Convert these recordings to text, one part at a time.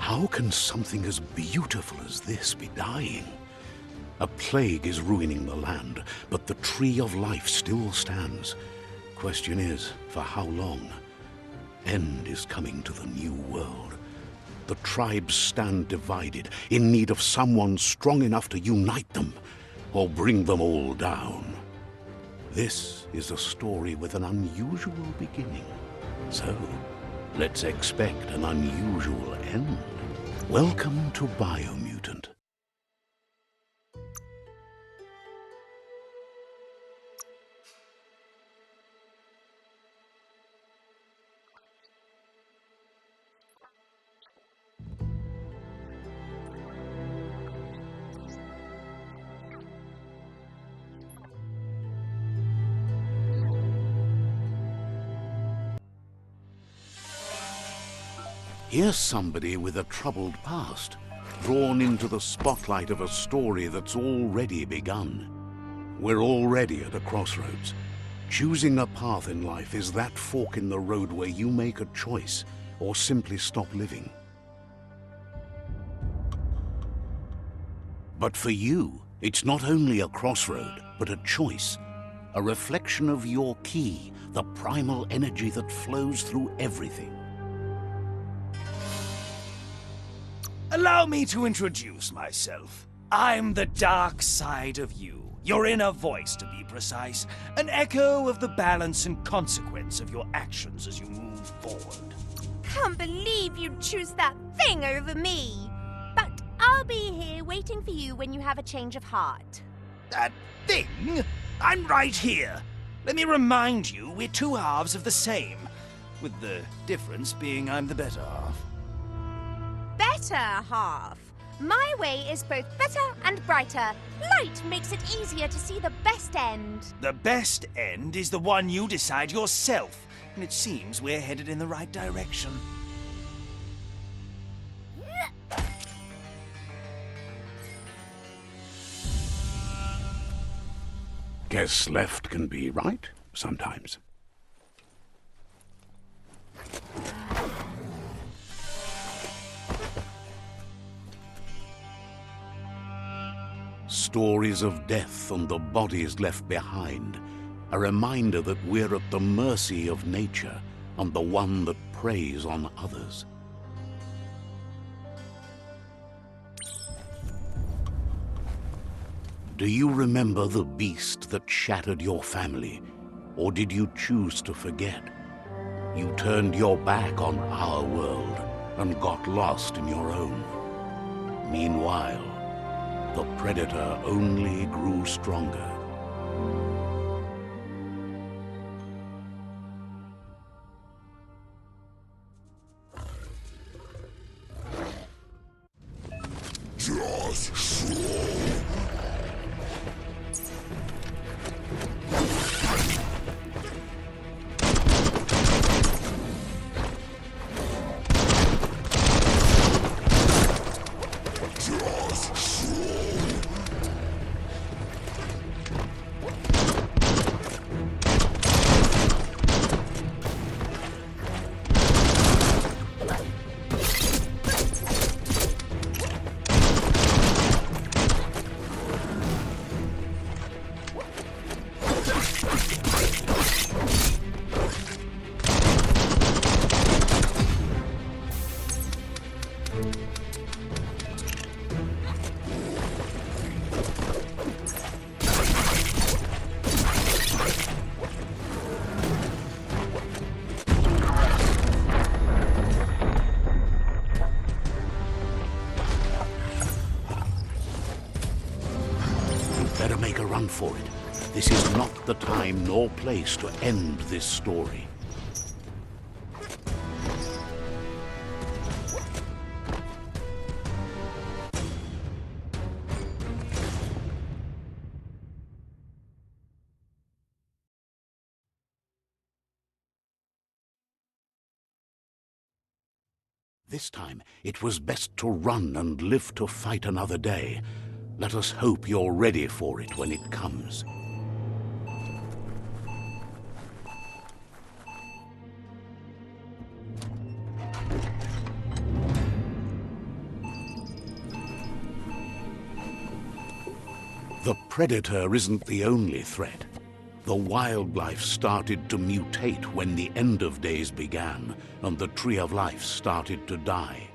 How can something as beautiful as this be dying? A plague is ruining the land, but the tree of life still stands. Question is, for how long? End is coming to the new world. The tribes stand divided, in need of someone strong enough to unite them, or bring them all down. This is a story with an unusual beginning. So, let's expect an unusual end. Welcome to BIOMUTANT. Here's somebody with a troubled past, drawn into the spotlight of a story that's already begun. We're already at a crossroads. Choosing a path in life is that fork in the road where you make a choice or simply stop living. But for you, it's not only a crossroad, but a choice. A reflection of your key, the primal energy that flows through everything. Allow me to introduce myself. I'm the dark side of you. Your inner voice, to be precise. An echo of the balance and consequence of your actions as you move forward. Can't believe you'd choose that thing over me. But I'll be here waiting for you when you have a change of heart. That thing? I'm right here. Let me remind you, we're two halves of the same. With the difference being I'm the better half. Better half. My way is both better and brighter. Light makes it easier to see the best end. The best end is the one you decide yourself, and it seems we're headed in the right direction. Guess left can be right sometimes. Stories of death and the bodies left behind. A reminder that we're at the mercy of nature and the one that preys on others. Do you remember the beast that shattered your family? Or did you choose to forget? You turned your back on our world and got lost in your own. Meanwhile, the predator only grew stronger. Just slow. Better make a run for it. This is not the time nor place to end this story. This time, it was best to run and live to fight another day. Let us hope you're ready for it when it comes. The predator isn't the only threat. The wildlife started to mutate when the end of days began, and the tree of life started to die.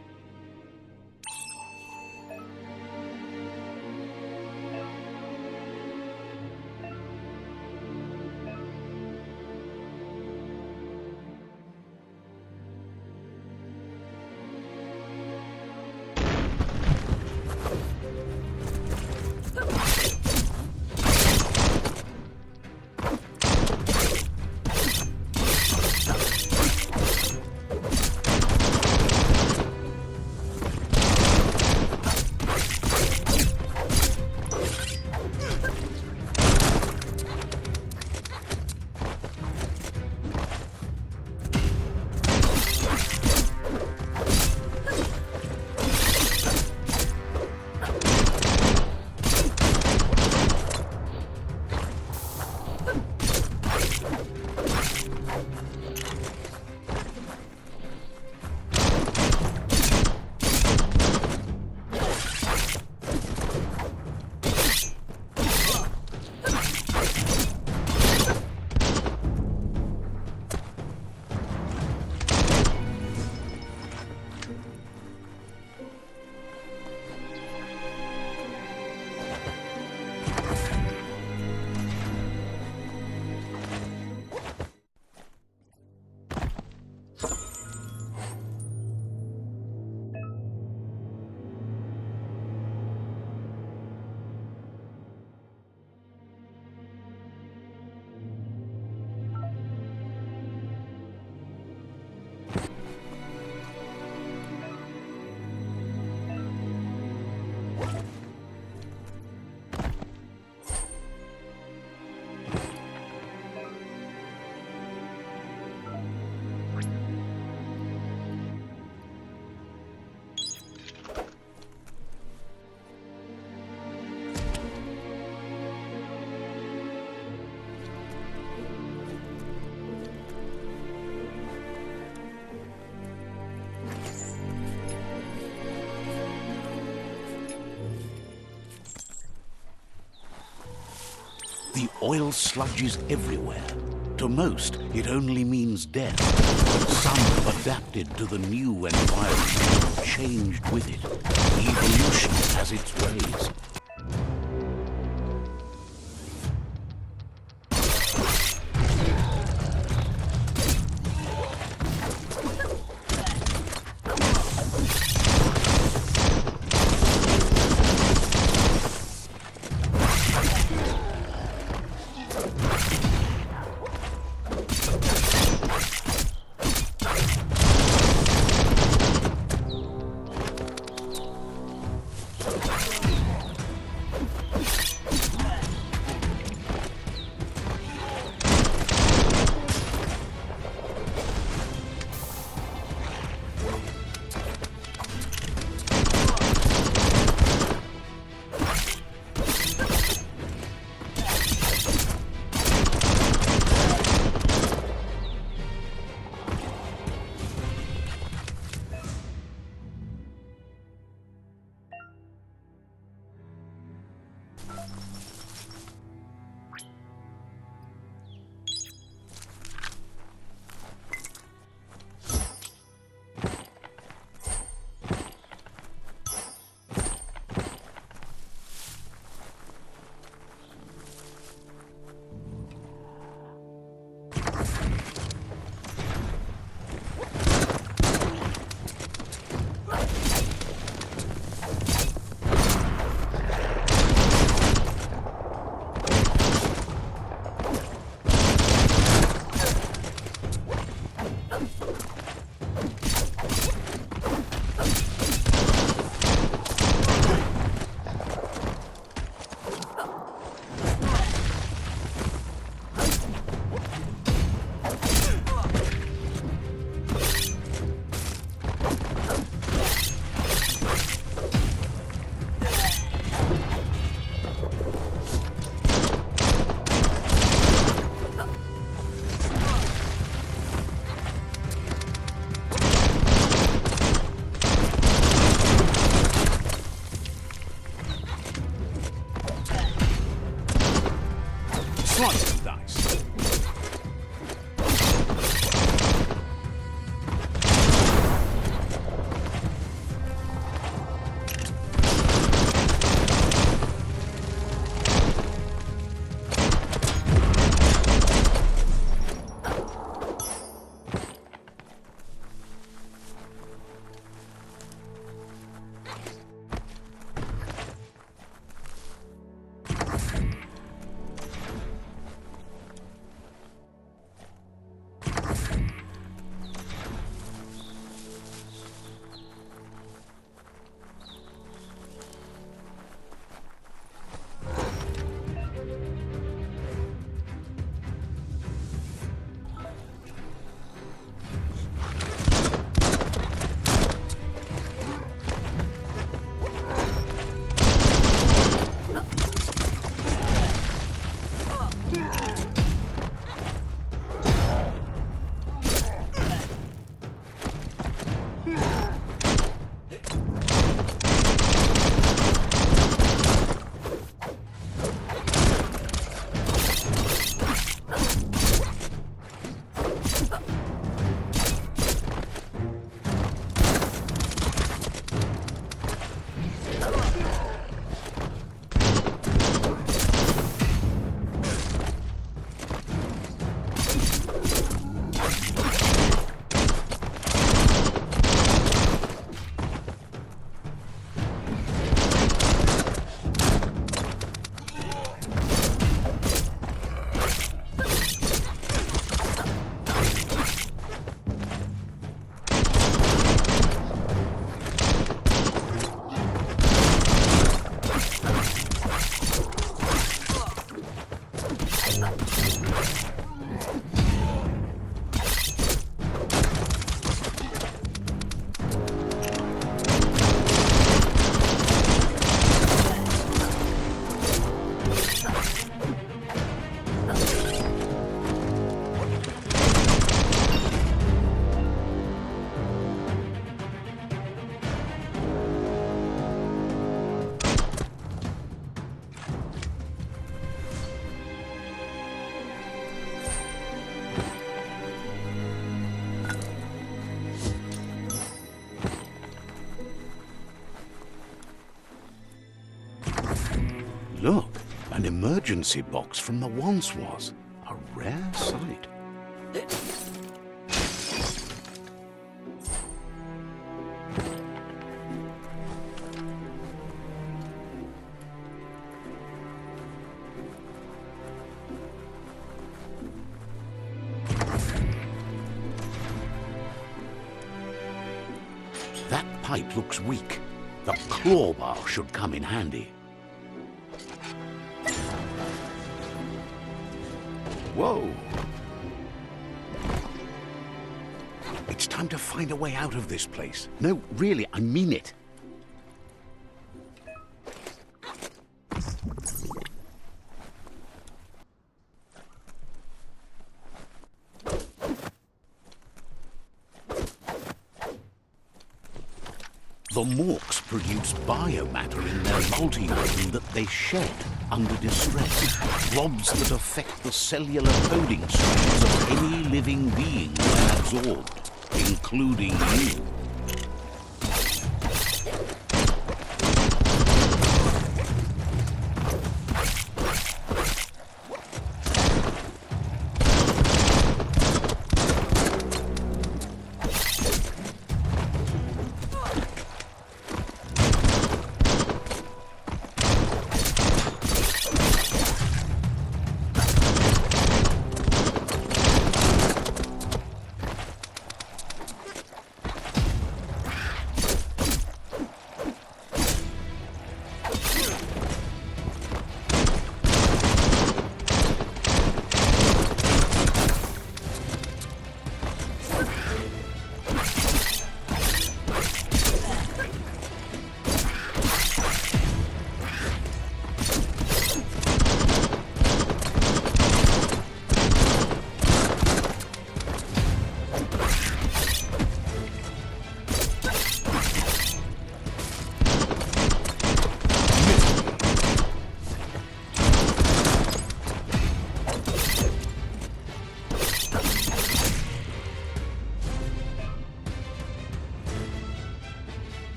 The oil sludges everywhere. To most, it only means death. Some have adapted to the new environment and changed with it. Evolution has its ways. Look, an emergency box from the once was. A rare sight. That pipe looks weak. The claw bar should come in handy. Whoa! It's time to find a way out of this place. No, really, I mean it. The Morks produce biomatter in their multi-organ that they shed under distress. Blobs that affect the cellular coding streams of any living being when absorbed, including you.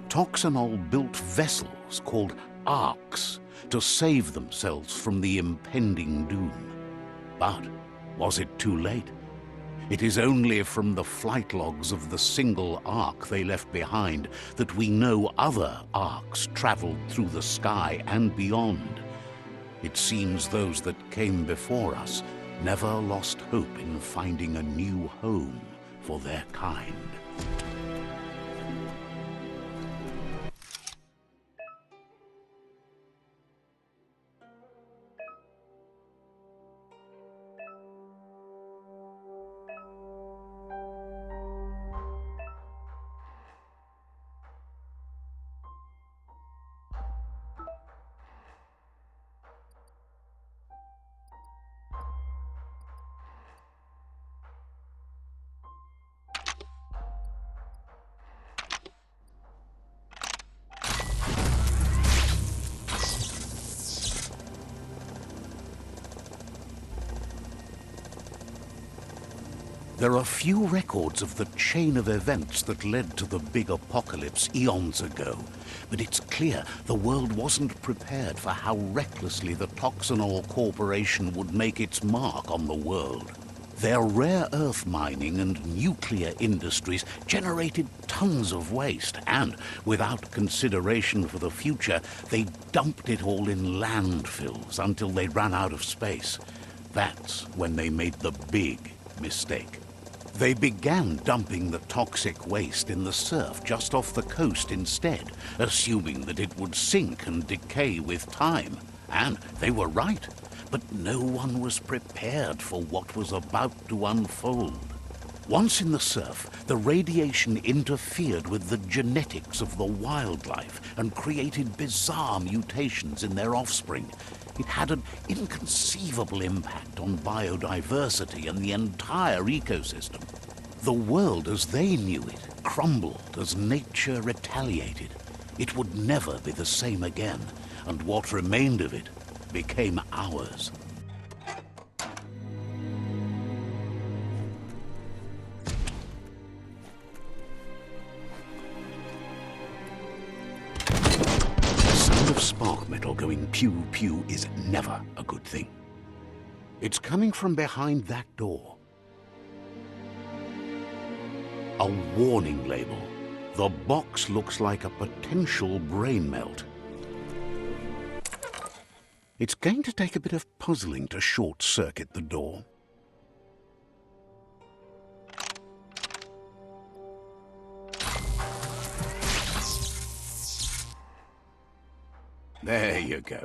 Toxanol built vessels called arks to save themselves from the impending doom. But was it too late? It is only from the flight logs of the single ark they left behind that we know other arks traveled through the sky and beyond. It seems those that came before us never lost hope in finding a new home for their kind. There are few records of the chain of events that led to the big apocalypse eons ago, but it's clear the world wasn't prepared for how recklessly the Toxanol Corporation would make its mark on the world. Their rare earth mining and nuclear industries generated tons of waste, and without consideration for the future, they dumped it all in landfills until they ran out of space. That's when they made the big mistake. They began dumping the toxic waste in the surf just off the coast instead, assuming that it would sink and decay with time. And they were right, but no one was prepared for what was about to unfold. Once in the surf, the radiation interfered with the genetics of the wildlife and created bizarre mutations in their offspring. It had an inconceivable impact on biodiversity and the entire ecosystem. The world as they knew it crumbled as nature retaliated. It would never be the same again, and what remained of it became ours. Spark metal going pew-pew is never a good thing. It's coming from behind that door. A warning label. The box looks like a potential brain melt. It's going to take a bit of puzzling to short-circuit the door. There you go.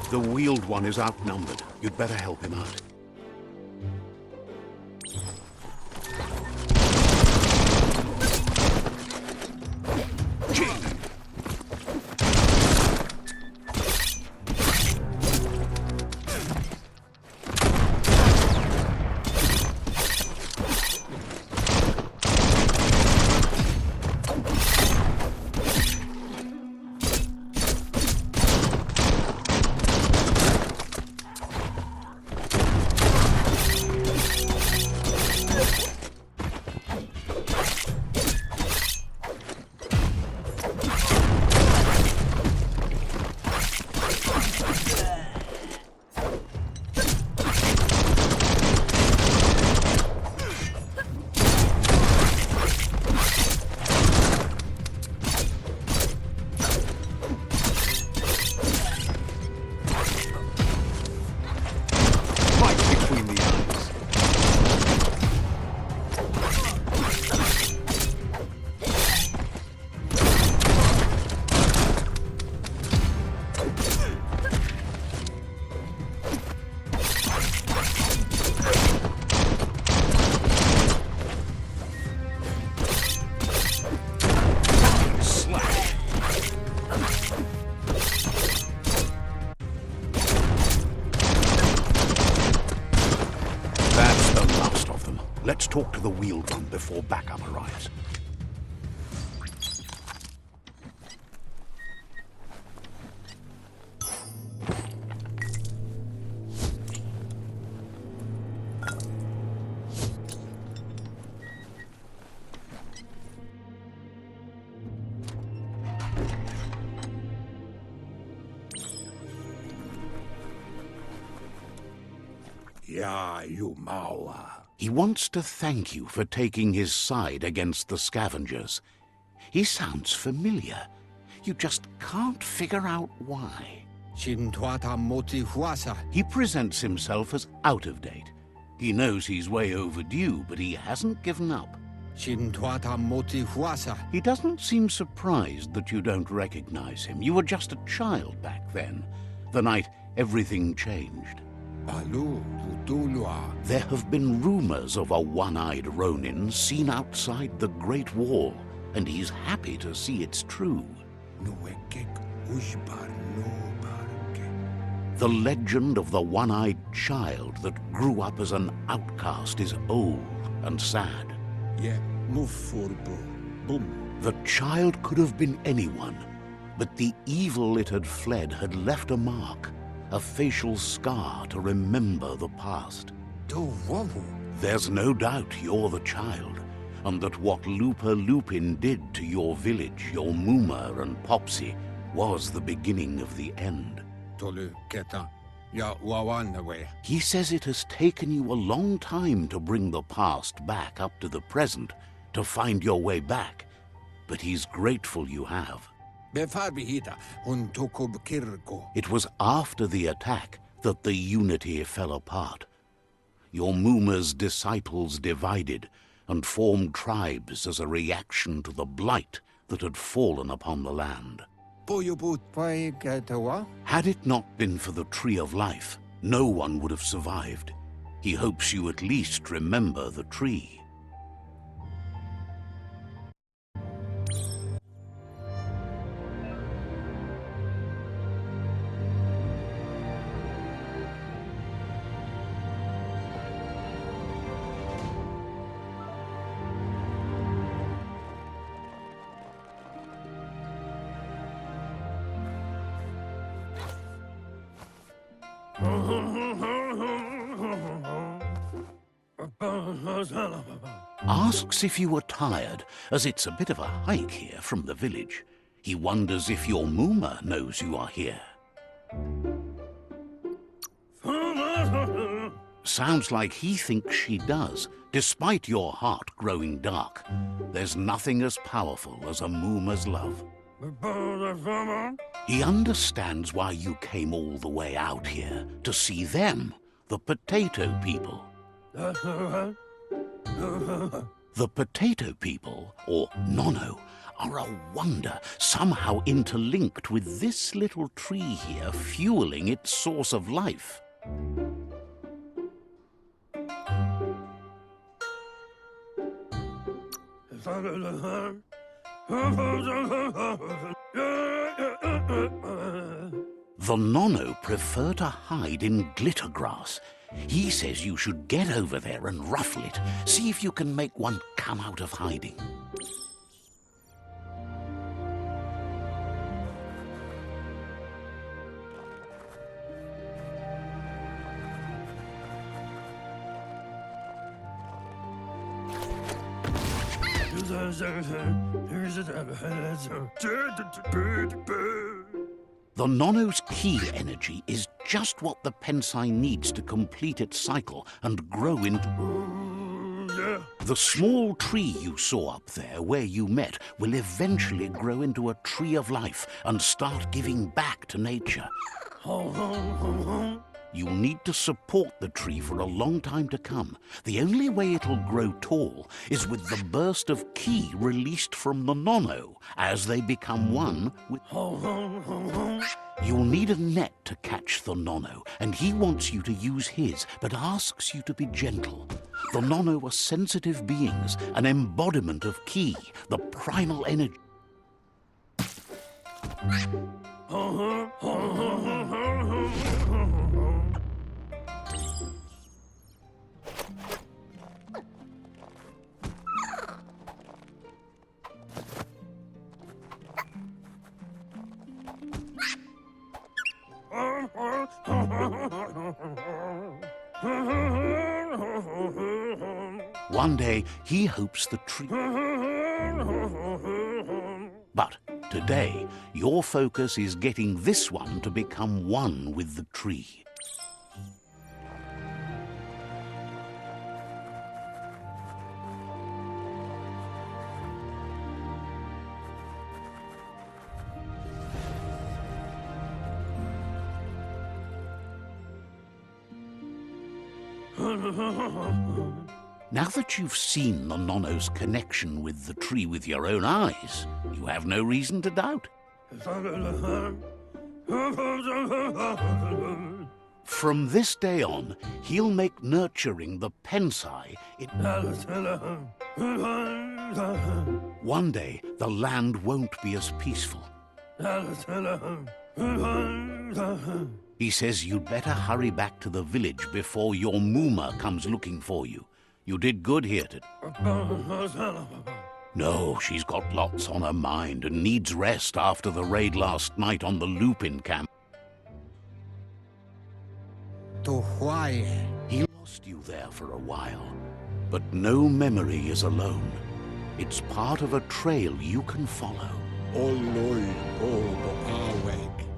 The wheeled one is outnumbered. You'd better help him out. Let's talk to the wheeled one before backup arrives. Yeah, you Maua. He wants to thank you for taking his side against the scavengers. He sounds familiar. You just can't figure out why. He presents himself as out of date. He knows he's way overdue, but he hasn't given up. He doesn't seem surprised that you don't recognize him. You were just a child back then, the night everything changed. There have been rumors of a one-eyed Ronin seen outside the Great Wall, and he's happy to see it's true. The legend of the one-eyed child that grew up as an outcast is old and sad. The child could have been anyone, but the evil it had fled had left a mark. A facial scar to remember the past. There's no doubt you're the child, and that what Lupa Lupin did to your village, your Muma and Popsy, was the beginning of the end. He says it has taken you a long time to bring the past back up to the present, to find your way back, but he's grateful you have. It was after the attack that the unity fell apart. Your Muma's disciples divided and formed tribes as a reaction to the blight that had fallen upon the land. Had it not been for the Tree of Life, no one would have survived. He hopes you at least remember the tree. Asks if you were tired, as it's a bit of a hike here from the village. He wonders if your Muma knows you are here. Sounds like he thinks she does, despite your heart growing dark. There's nothing as powerful as a Muma's love. He understands why you came all the way out here, to see them, the potato people. The potato people, or Nono, are a wonder, somehow interlinked with this little tree here, fueling its source of life. The Nono prefer to hide in glitter grass. He says you should get over there and ruffle it. See if you can make one come out of hiding. The Nono's ki energy is just what the Pensai needs to complete its cycle and grow into... The small tree you saw up there where you met will eventually grow into a tree of life and start giving back to nature. You'll need to support the tree for a long time to come. The only way it'll grow tall is with the burst of ki released from the Nono as they become one with... You'll need a net to catch the Nono, and he wants you to use his, but asks you to be gentle. The Nono are sensitive beings, an embodiment of ki, the primal energy. One day, he hopes the tree... But today, your focus is getting this one to become one with the tree. Now that you've seen the Nono's connection with the tree with your own eyes, you have no reason to doubt. From this day on, he'll make nurturing the Pensai... One day, the land won't be as peaceful. He says you'd better hurry back to the village before your Muma comes looking for you. You did good here to... No, she's got lots on her mind and needs rest after the raid last night on the Lupin camp. He lost you there for a while, but no memory is alone. It's part of a trail you can follow.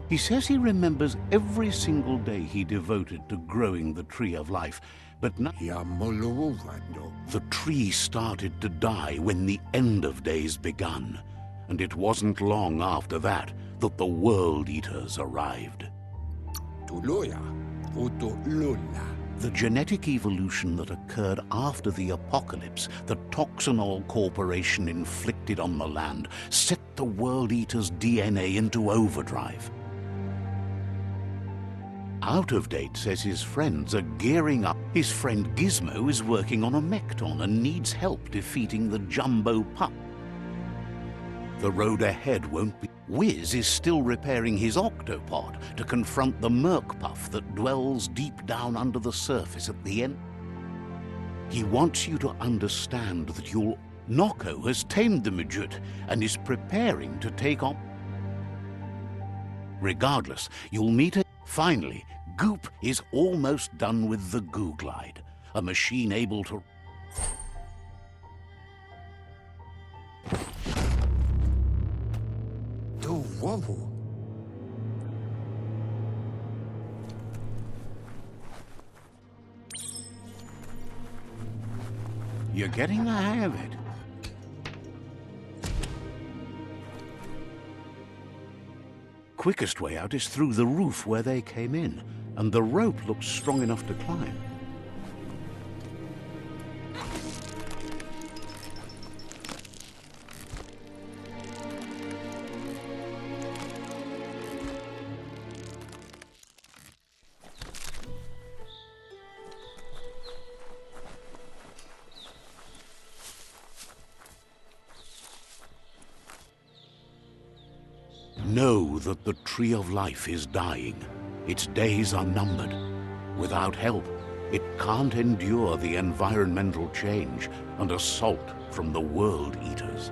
He says he remembers every single day he devoted to growing the Tree of Life, but now the tree started to die when the end of days begun, and it wasn't long after that that the World Eaters arrived. Puto Lula. The genetic evolution that occurred after the apocalypse the Toxanol Corporation inflicted on the land set the World Eater's DNA into overdrive. Out of Date says his friends are gearing up. His friend Gizmo is working on a Mekton and needs help defeating the Jumbo Pup. The road ahead won't be. Wiz is still repairing his octopod to confront the Merkpuff that dwells deep down under the surface at the end. He wants you to understand that Noko has tamed the midget and is preparing to take on. Regardless, you'll meet a. Finally, Goop is almost done with the Goo Glide, a machine able to. Do wowo. You're getting the hang of it. Quickest way out is through the roof where they came in, and the rope looks strong enough to climb. Know that the Tree of Life is dying. Its days are numbered. Without help, it can't endure the environmental change and assault from the World Eaters.